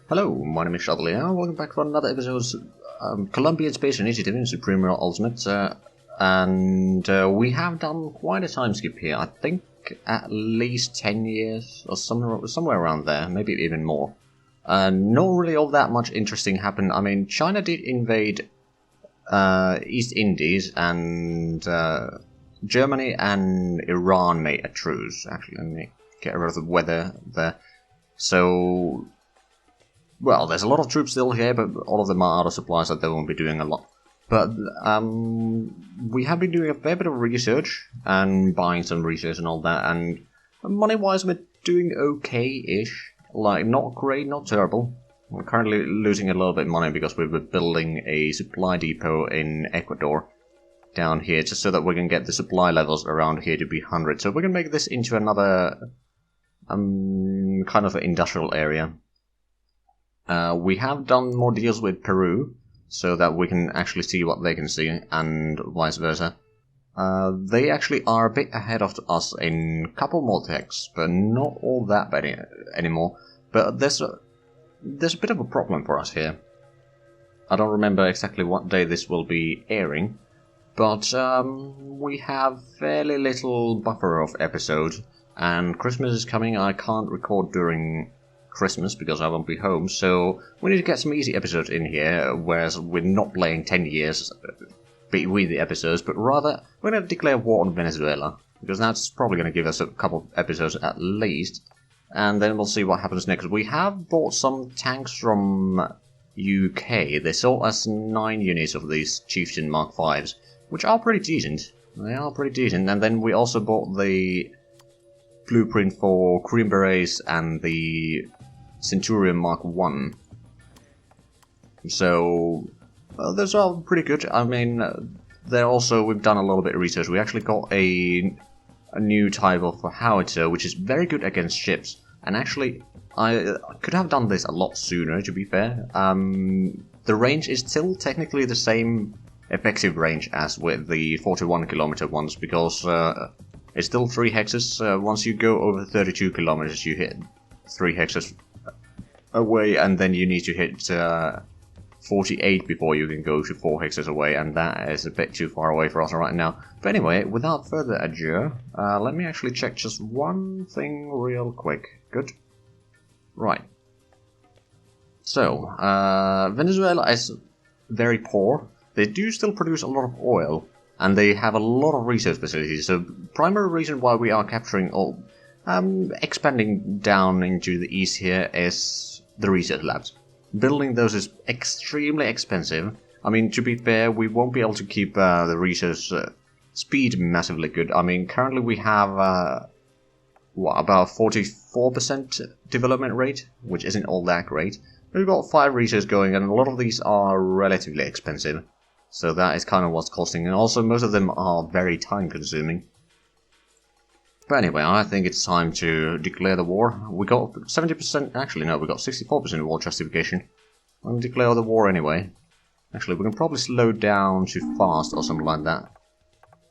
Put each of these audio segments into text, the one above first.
Hello, my name is Shuttle here. Welcome back to another episode of Colombian Space Initiative in Supreme Royal Ultimate. We have done quite a time skip here. I think at least 10 years or somewhere around there, maybe even more. Not really all that much interesting happened. I mean, China did invade East Indies, and Germany and Iran made a truce. Actually, let me get rid of the weather there. So, well, there's a lot of troops still here, but all of them are out of supplies, so they won't be doing a lot. But we have been doing a fair bit of research and buying some research and all that, and money-wise we're doing okay-ish. Like, not great, not terrible. We're currently losing a little bit of money because we were building a supply depot in Ecuador down here, just so that we can get the supply levels around here to be 100. So we can make this into another kind of an industrial area. We have done more deals with Peru, so that we can actually see what they can see, and vice versa. They actually are a bit ahead of us in a couple more techs, but not all that bad anymore. But there's a bit of a problem for us here. I don't remember exactly what day this will be airing, but we have fairly little buffer of episodes, and Christmas is coming. I can't record during Christmas because I won't be home, so we need to get some easy episodes in here, whereas we're not playing 10 years between the episodes, but rather we're going to declare war on Venezuela, because that's probably going to give us a couple of episodes at least, and then we'll see what happens next. We have bought some tanks from UK. They sold us 9 units of these Chieftain Mark 5s, which are pretty decent. They are pretty decent, and then we also bought the blueprint for Green Berets and the Centurion Mark 1. So, well, those are pretty good. I mean, we've done a little bit of research. We actually got a new type of howitzer, which is very good against ships. And actually, I could have done this a lot sooner, to be fair. The range is still technically the same effective range as with the 41 kilometer ones, because it's still 3 hexes. Once you go over 32 kilometers, you hit 3 hexes away, and then you need to hit 48 before you can go to 4 hexes away, and that is a bit too far away for us right now. But anyway, without further ado, let me actually check just one thing real quick. Good. Right. So, Venezuela is very poor. They do still produce a lot of oil, and they have a lot of research facilities. So, primary reason why we are capturing or expanding down into the east here is the research labs. Building those is extremely expensive. I mean, to be fair, we won't be able to keep the research speed massively good. I mean, currently we have about 44% development rate, which isn't all that great. We've got 5 research going, and a lot of these are relatively expensive. So that is kind of what's costing, and also most of them are very time consuming. But anyway, I think it's time to declare the war. We got 70%, actually no, we got 64% war justification. I'm going to declare the war anyway. Actually, we can probably slow down to fast or something like that.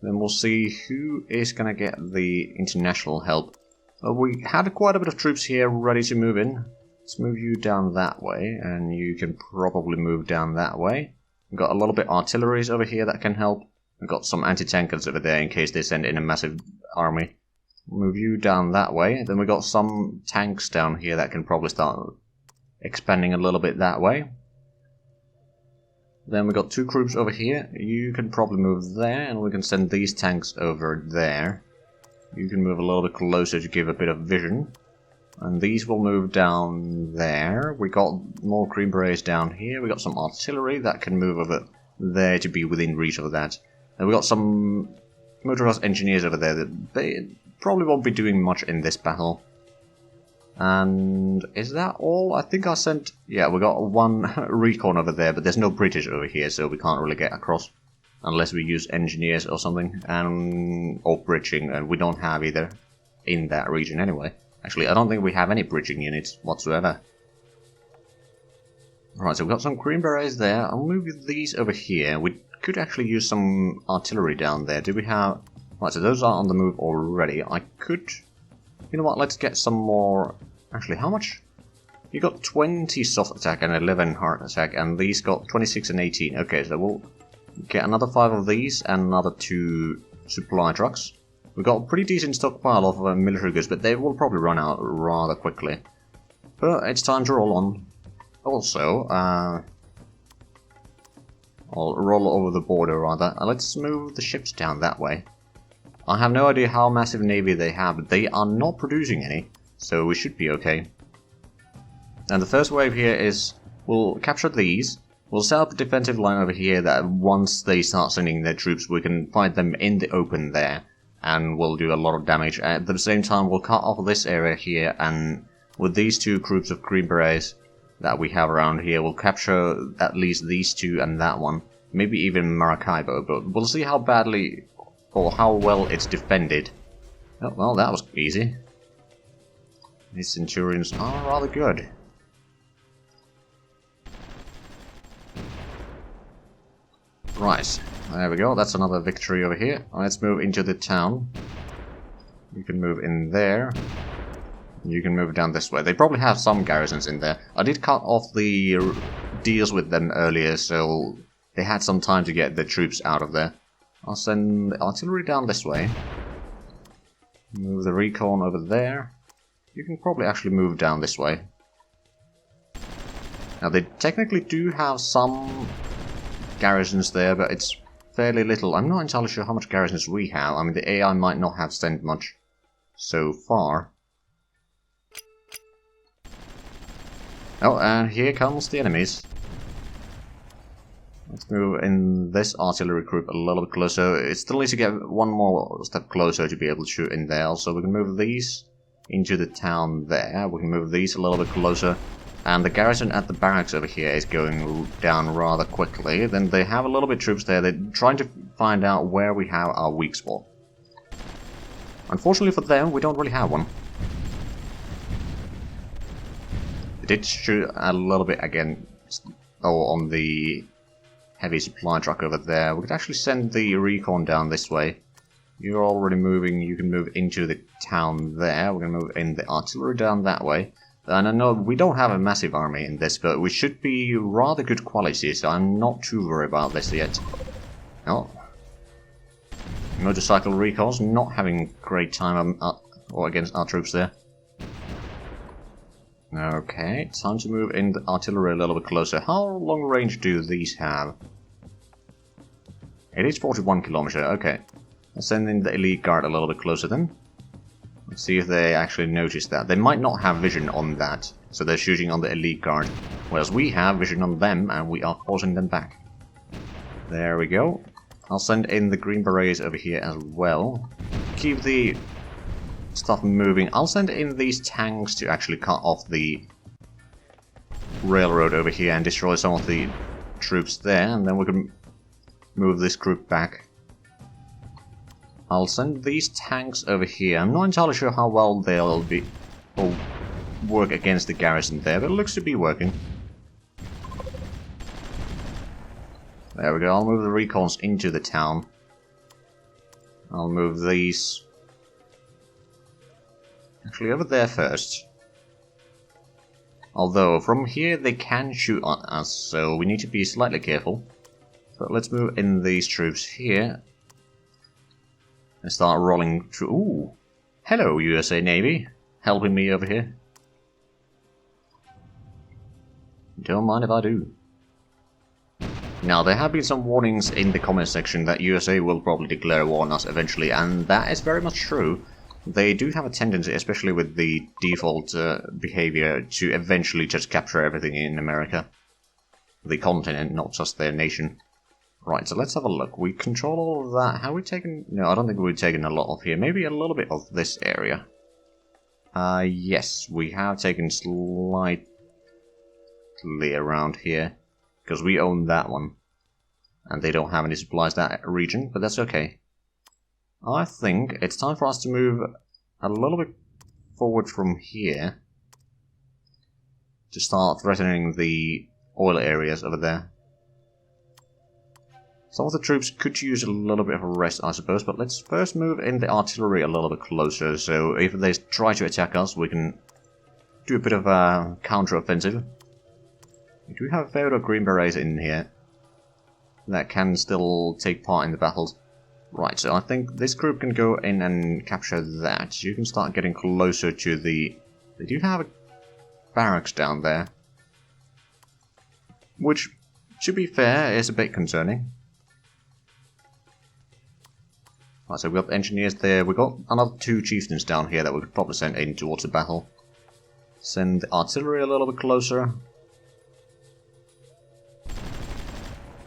Then we'll see who is going to get the international help. We had quite a bit of troops here ready to move in. Let's move you down that way, and you can probably move down that way. We've got a little bit of artilleries over here that can help. We've got some anti-tankers over there in case they send in a massive army. Move you down that way. Then we've got some tanks down here that can probably start expanding a little bit that way. Then we've got 2 troops over here. You can probably move there, and we can send these tanks over there. You can move a little bit closer to give a bit of vision. And these will move down there. We got more Green Berets down here. We got some artillery that can move over there to be within reach of that. And we got some motorized engineers over there that they probably won't be doing much in this battle. And is that all? I think I sent... Yeah, we got 1 recon over there, but there's no British over here, so we can't really get across. Unless we use engineers or something, or bridging, and we don't have either in that region anyway. Actually, I don't think we have any bridging units whatsoever. Right, so we've got some Green Berets there. I'll move these over here. We could actually use some artillery down there. Do we have... Right, so those are on the move already. I could... You know what, let's get some more... Actually, how much You got 20 soft attack and 11 hard attack, and these got 26 and 18. Okay, so we'll get another 5 of these and another 2 supply trucks. We've got a pretty decent stockpile of military goods, but they will probably run out rather quickly. But it's time to roll on. Also, I'll roll over the border rather. Let's move the ships down that way. I have no idea how massive navy they have, but they are not producing any, so we should be okay. And the first wave here is, we'll capture these, we'll set up a defensive line over here that once they start sending their troops we can fight them in the open there, and we'll do a lot of damage. At the same time we'll cut off this area here, and with these 2 groups of Green Berets that we have around here, we'll capture at least these 2 and that one, maybe even Maracaibo, but we'll see how badly or how well it's defended. Oh, well, that was easy. These Centurions are rather good. Right, there we go, that's another victory over here. Let's move into the town. You can move in there. You can move down this way. They probably have some garrisons in there. I did cut off the deals with them earlier, so they had some time to get the troops out of there. I'll send the artillery down this way. Move the recon over there. You can probably actually move down this way. Now they technically do have some garrisons there, but it's fairly little. I'm not entirely sure how much garrisons we have. I mean, the AI might not have sent much so far. Oh, and here comes the enemies. Let's move in this artillery group a little bit closer. It still needs to get one more step closer to be able to shoot in there. So we can move these into the town there. We can move these a little bit closer. And the garrison at the barracks over here is going down rather quickly. Then they have a little bit of troops there. They're trying to find out where we have our weak spot. Unfortunately for them, we don't really have one. They did shoot a little bit again on the heavy supply truck over there. We could actually send the recon down this way. You're already moving. You can move into the town there. We're going to move in the artillery down that way. And I know we don't have a massive army in this, but we should be rather good quality, so I'm not too worried about this yet. Oh. Motorcycle recalls not having great time against our troops there. Okay, time to move in the artillery a little bit closer. How long range do these have? It is 41 kilometers, okay. Let's send in the elite guard a little bit closer then. Let's see if they actually notice that. They might not have vision on that, so they're shooting on the elite guard. Whereas we have vision on them, and we are causing them back. There we go. I'll send in the Green Berets over here as well. Keep the stuff moving. I'll send in these tanks to actually cut off the railroad over here and destroy some of the troops there, and then we can move this group back. I'll send these tanks over here. I'm not entirely sure how well they'll work against the garrison there, but it looks to be working. There we go. I'll move the recons into the town. I'll move these actually over there first. Although from here they can shoot on us, so we need to be slightly careful. But let's move in these troops here and start rolling through. Ooh! Hello, USA Navy. Helping me over here. Don't mind if I do. Now, there have been some warnings in the comment section that USA will probably declare war on us eventually, and that is very much true. They do have a tendency, especially with the default behavior, to eventually just capture everything in America. The continent, not just their nation. Right, so let's have a look. We control all of that. Have we taken... No, I don't think we've taken a lot of here. Maybe a little bit of this area. Yes, we have taken slightly around here. Because we own that one. And they don't have any supplies that region, but that's okay. I think it's time for us to move a little bit forward from here. To start threatening the oil areas over there. Some of the troops could use a little bit of a rest, I suppose, but let's first move in the artillery a little bit closer, so if they try to attack us, we can do a bit of a counter-offensive. We do have a fair bit of Green Berets in here that can still take part in the battles. Right, so I think this group can go in and capture that. You can start getting closer to the... They do have a barracks down there, which, to be fair, is a bit concerning. Right, so we've got engineers there. We've got another 2 chieftains down here that we could probably send in towards the battle. Send the artillery a little bit closer.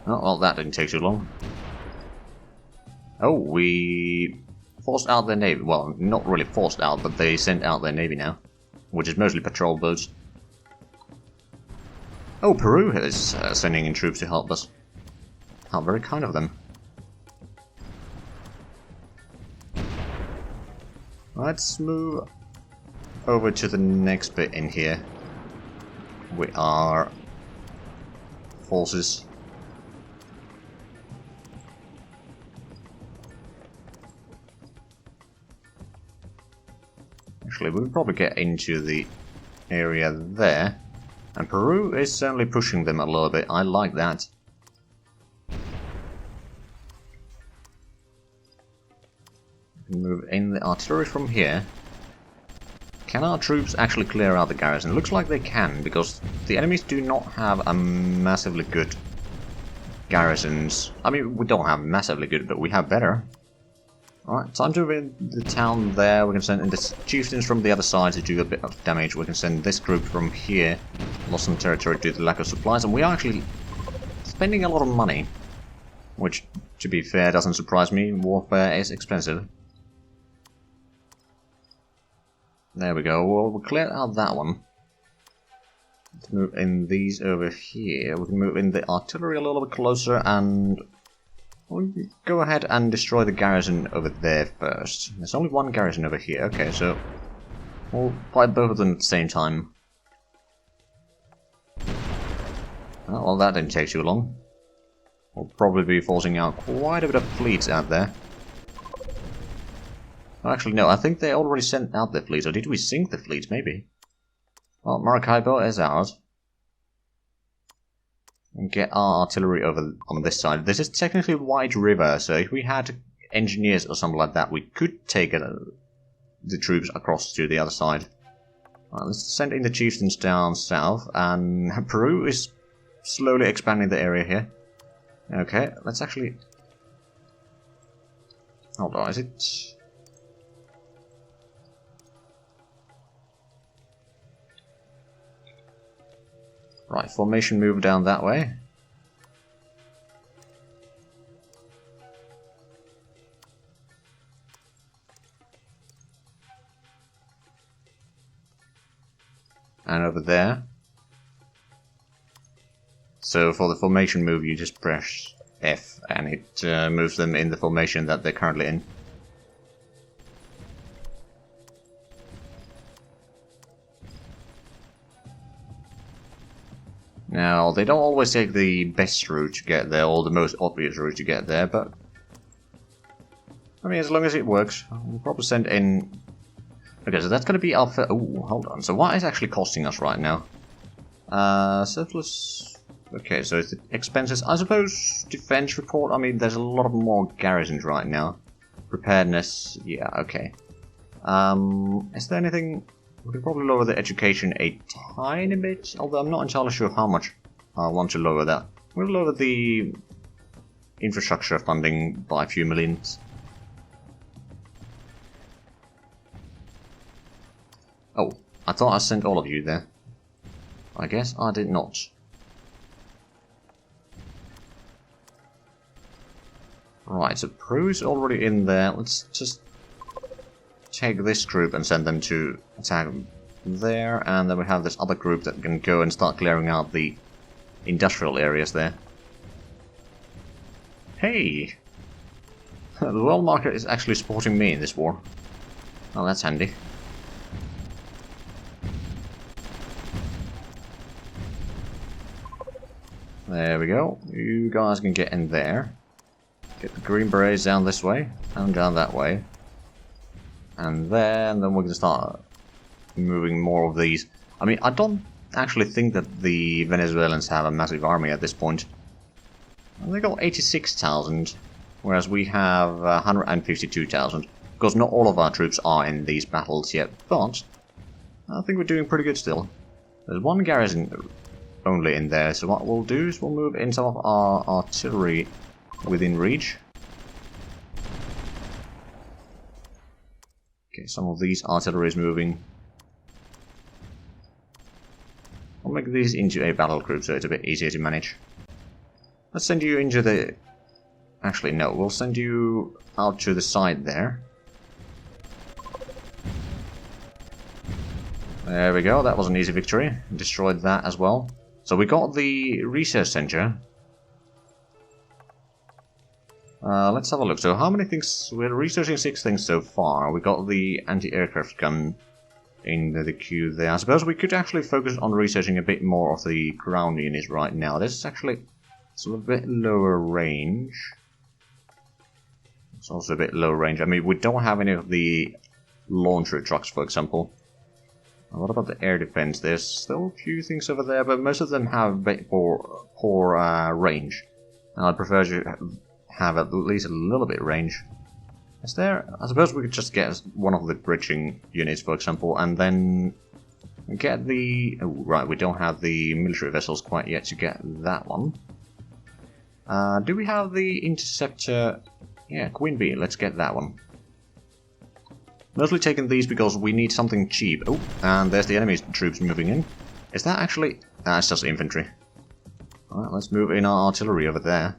Oh, well, that didn't take too long. Oh, we forced out their navy. Well, not really forced out, but they sent out their navy now, which is mostly patrol boats. Oh, Peru is sending in troops to help us. How very kind of them. Let's move over to the next bit in here. We are forces. Actually, we'll probably get into the area there. And Peru is certainly pushing them a little bit. I like that. Move in the artillery from here. Can our troops actually clear out the garrison? Looks like they can, because the enemies do not have a massively good garrisons. I mean, we don't have massively good, but we have better. Alright, time to win the town there. We can send in the chieftains from the other side to do a bit of damage. We can send this group from here. Lost some territory due to the lack of supplies, and we are actually spending a lot of money. Which, to be fair, doesn't surprise me. Warfare is expensive. There we go. Well, we'll clear out that one. Let's move in these over here. We can move in the artillery a little bit closer, and we'll go ahead and destroy the garrison over there first. There's only one garrison over here. Okay, so we'll fight both of them at the same time. Oh, well, that didn't take too long. We'll probably be forcing out quite a bit of fleets out there. Actually, no, I think they already sent out their fleets, or did we sink the fleets, maybe? Well, Maracaibo is ours. And get our artillery over on this side. This is technically White River, so if we had engineers or something like that, we could take the troops across to the other side. Let's send in the chieftains down south, and Peru is slowly expanding the area here. Okay, let's actually... Hold on, is it... Right, formation move down that way. And over there. So for the formation move you just press F and it moves them in the formation that they're currently in. Now, they don't always take the best route to get there, or the most obvious route to get there, but... I mean, as long as it works, we'll probably send in... Okay, so that's going to be Alpha... Oh, hold on. So what is actually costing us right now? Surplus... Okay, so it's the expenses. I suppose defense report, I mean, there's a lot of more garrisons right now. Preparedness, yeah, okay. Is there anything... We could probably lower the education a tiny bit, although I'm not entirely sure how much I want to lower that. We'll lower the infrastructure funding by a few millions. Oh, I thought I sent all of you there. I guess I did not. Right, so Peru's already in there. Let's just take this group and send them to attack there, and then we have this other group that can go and start clearing out the industrial areas there. Hey! The world market is actually supporting me in this war. Oh, that's handy. There we go. You guys can get in there. Get the Green Berets down this way, and down that way. And then we're going to start moving more of these. I mean, I don't actually think that the Venezuelans have a massive army at this point. They got 86,000, whereas we have 152,000. Of course, not all of our troops are in these battles yet, but I think we're doing pretty good still. There's one garrison only in there, so what we'll do is we'll move in some of our artillery within reach. Okay, some of these artillery is moving. I'll make these into a battle group so it's a bit easier to manage. Let's send you into the... Actually, no, we'll send you out to the side there. There we go, that was an easy victory. Destroyed that as well. So we got the research center. Let's have a look. So how many things... We're researching 6 things so far. We got the anti-aircraft gun in the queue there. I suppose we could actually focus on researching a bit more of the ground units right now. This is actually sort of a bit lower range. It's also a bit low range. I mean, we don't have any of the launcher trucks, for example. What about the air defense? There's still a few things over there, but most of them have a bit poor range. And I'd prefer to have at least a little bit range. Is there? I suppose we could just get one of the bridging units, for example, and then get the... Oh, right, we don't have the military vessels quite yet to get that one. Do we have the interceptor? Yeah, Queen Bee, let's get that one. Mostly taking these because we need something cheap. Oh, and there's the enemy troops moving in. Is that actually... it's just infantry. Alright, let's move in our artillery over there.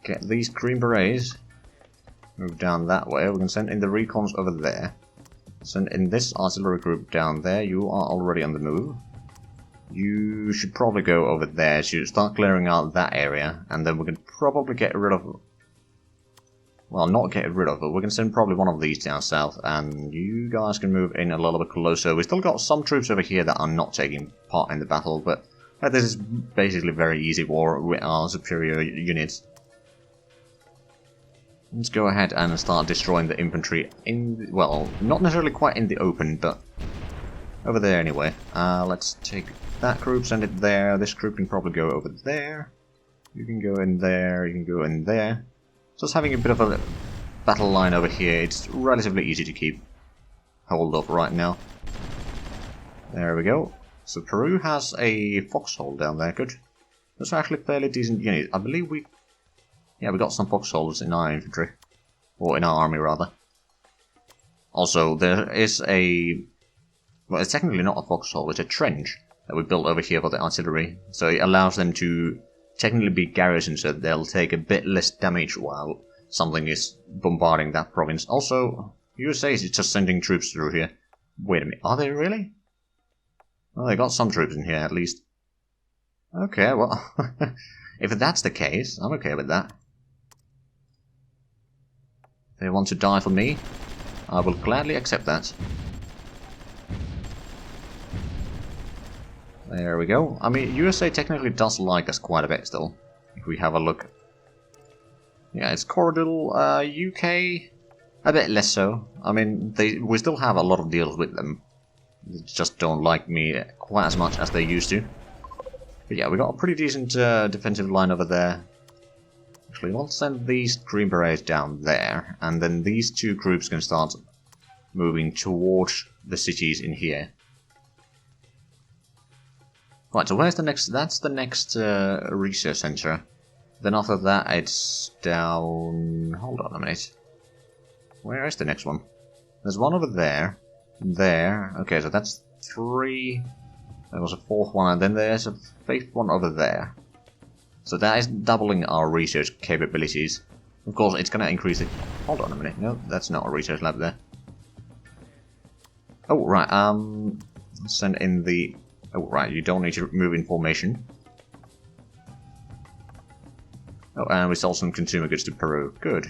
Get these Green Berets. Move down that way. We can send in the recons over there. Send in this artillery group down there. You are already on the move. You should probably go over there to start clearing out that area. And then we can probably get rid of... Well, not get rid of, but we can send probably one of these down south, and you guys can move in a little bit closer. We still got some troops over here that are not taking part in the battle, but this is basically very easy war with our superior units. Let's go ahead and start destroying the infantry in, well, not necessarily quite in the open, but over there anyway. Let's take that group, send it there. This group can probably go over there. You can go in there, you can go in there. Just having a bit of a battle line over here, it's relatively easy to keep hold of right now. There we go. So Peru has a foxhole down there, good. That's actually a fairly decent unit. I believe we... Yeah, we got some foxholes in our infantry. Or in our army, rather. Also, there is a... Well, it's technically not a foxhole, it's a trench that we built over here for the artillery. So it allows them to technically be garrisoned, so they'll take a bit less damage while something is bombarding that province. Also, USA is just sending troops through here. Wait a minute, are they really? Well, they got some troops in here at least. Okay, well, if that's the case, I'm okay with that. They want to die for me, I will gladly accept that. There we go. I mean, USA technically does like us quite a bit still, if we have a look. Yeah, it's cordial. UK, a bit less so. I mean, we still have a lot of deals with them. They just don't like me quite as much as they used to. But yeah, we got a pretty decent defensive line over there. Actually, we'll send these Green Berets down there, and then these two groups can start moving towards the cities in here. Right, so where's the next... That's the next research center. Then after that it's down... Hold on a minute. Where is the next one? There's one over there. There. Okay, so that's 3. There was a 4th one, and then there's a 5th one over there. So that is doubling our research capabilities. Of course, it's gonna increase it... Hold on a minute. No, that's not a research lab there. Oh, right. Send in the... Oh, right, you don't need to move in formation. Oh, and we sell some consumer goods to Peru. Good.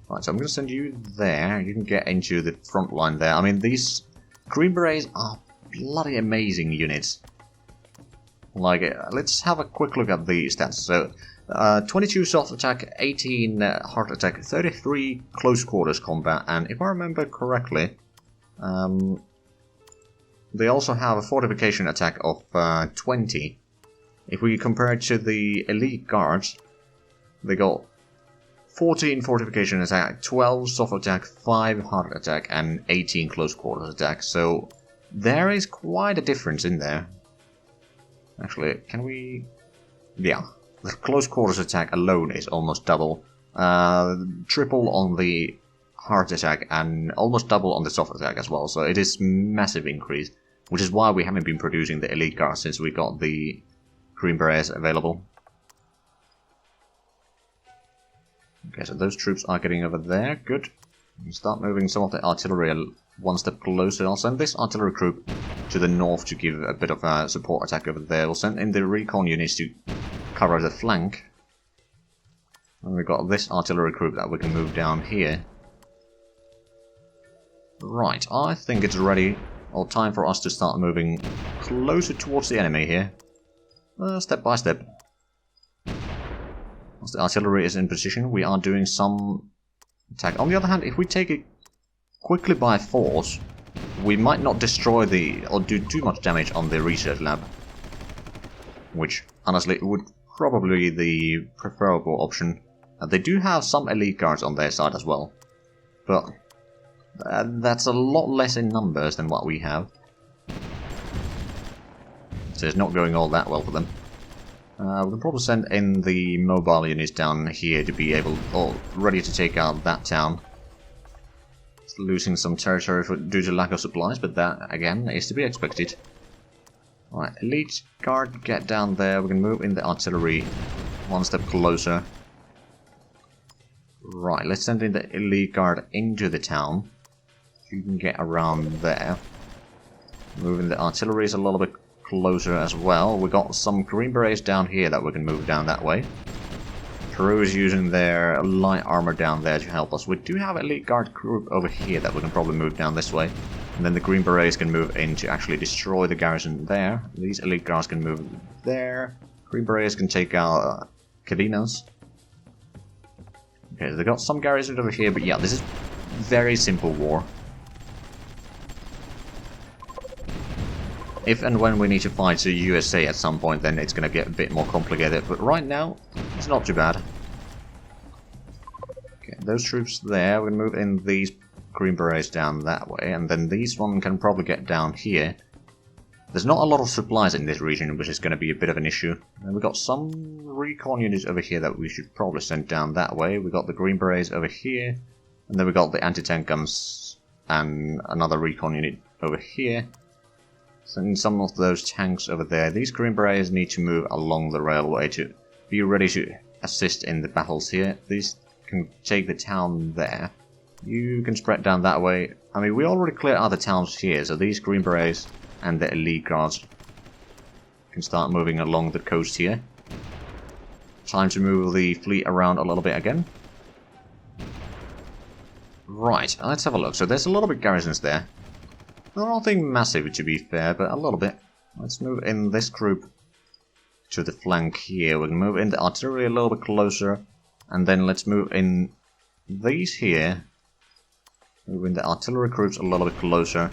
Right, so I'm going to send you there. You can get into the front line there. I mean, these Green Berets are bloody amazing units. Like, let's have a quick look at the stats. So, 22 soft attack, 18 hard attack, 33 close quarters combat, and if I remember correctly, they also have a fortification attack of 20. If we compare it to the elite guards, they got 14 fortification attack, 12 soft attack, 5 hard attack, and 18 close quarters attack. So there is quite a difference in there. Actually, can we... Yeah, the close quarters attack alone is almost double. Triple on the hard attack and almost double on the soft attack as well. So it is massive increase, which is why we haven't been producing the elite guards since we got the Green Berets available. Okay, so those troops are getting over there. Good. We'll start moving some of the artillery one step closer. I'll send this artillery group to the north to give a bit of a support attack over there. We'll send in the recon units to cover the flank. And we've got this artillery group that we can move down here. Right, I think it's ready, or time for us to start moving closer towards the enemy here. Step by step. Once the artillery is in position, we are doing some attack. On the other hand, if we take it quickly by force, we might not destroy or do too much damage on the research lab. Which, honestly, would probably be the preferable option. They do have some elite guards on their side as well. But that's a lot less in numbers than what we have. So it's not going all that well for them. We can probably send in the mobile units down here to be able, or ready to take out that town. It's losing some territory due to lack of supplies, but that, again, is to be expected. Alright, elite guard, get down there. We can move in the artillery one step closer. Right, let's send in the elite guard into the town. You can get around there. Moving the artillery is a little bit closer as well. We got some Green Berets down here that we can move down that way. Peru is using their light armor down there to help us. We do have an elite guard group over here that we can probably move down this way. And then the Green Berets can move in to actually destroy the garrison there. These elite guards can move there. Green Berets can take out Cadinos. Okay, they got some garrisons over here, but yeah, this is very simple war. If and when we need to fight the USA at some point, then it's going to get a bit more complicated. But right now, it's not too bad. Okay, those troops there, we're going to move in these Green Berets down that way. And then these one can probably get down here. There's not a lot of supplies in this region, which is going to be a bit of an issue. And we've got some recon units over here that we should probably send down that way. We've got the Green Berets over here. And then we've got the anti-tank guns and another recon unit over here. Sending some of those tanks over there. These Green Berets need to move along the railway to be ready to assist in the battles here. These can take the town there. You can spread down that way. I mean, we already cleared other towns here, so these Green Berets and the elite guards can start moving along the coast here. Time to move the fleet around a little bit again. Right, let's have a look. So there's a little bit garrisons there. Nothing massive, to be fair, but a little bit. Let's move in this group to the flank here. We can move in the artillery a little bit closer. And then let's move in these here. Move in the artillery groups a little bit closer.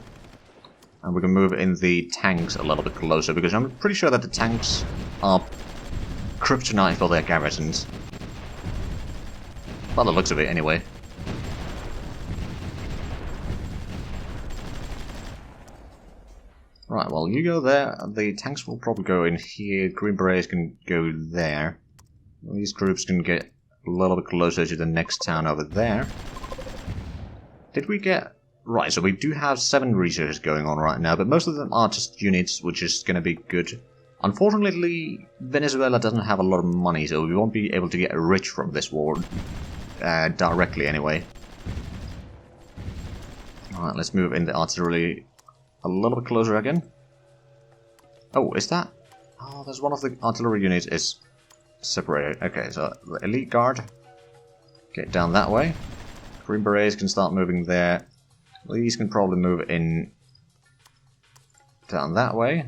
And we can move in the tanks a little bit closer, because I'm pretty sure that the tanks are kryptonite for their garrisons. By the looks of it, anyway. Right, well, you go there. The tanks will probably go in here. Green Berets can go there. These groups can get a little bit closer to the next town over there. Did we get... Right, so we do have 7 researchers going on right now, but most of them are just units, which is going to be good. Unfortunately, Venezuela doesn't have a lot of money, so we won't be able to get rich from this war. Directly, anyway. Alright, let's move in the artillery a little bit closer again. Oh, is that... Oh, there's one of the artillery units is separated. Okay, so the elite guard get down that way. Green Berets can start moving there. These can probably move in down that way.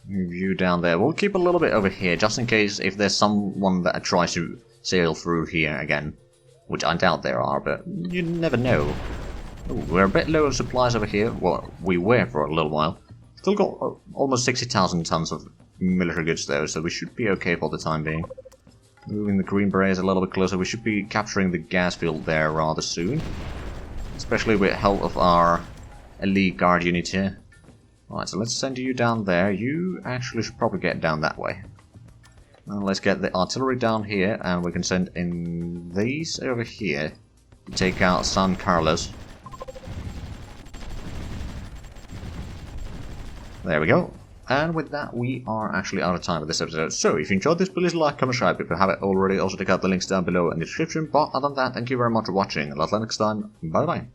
Move you down there. We'll keep a little bit over here, just in case if there's someone that tries to sail through here again. Which I doubt there are, but you never know. Ooh, we're a bit low on supplies over here. Well, we were for a little while. Still got almost 60,000 tons of military goods though, so we should be okay for the time being. Moving the Green Berets a little bit closer, we should be capturing the gas field there rather soon. Especially with help of our elite guard unit here. Alright, so let's send you down there. You actually should probably get down that way. Now let's get the artillery down here, and we can send in these over here to take out San Carlos. There we go. And with that, we are actually out of time for this episode. So, if you enjoyed this, please like, comment, subscribe if you haven't already. Also, check out the links down below in the description. But other than that, thank you very much for watching. Until next time, bye bye.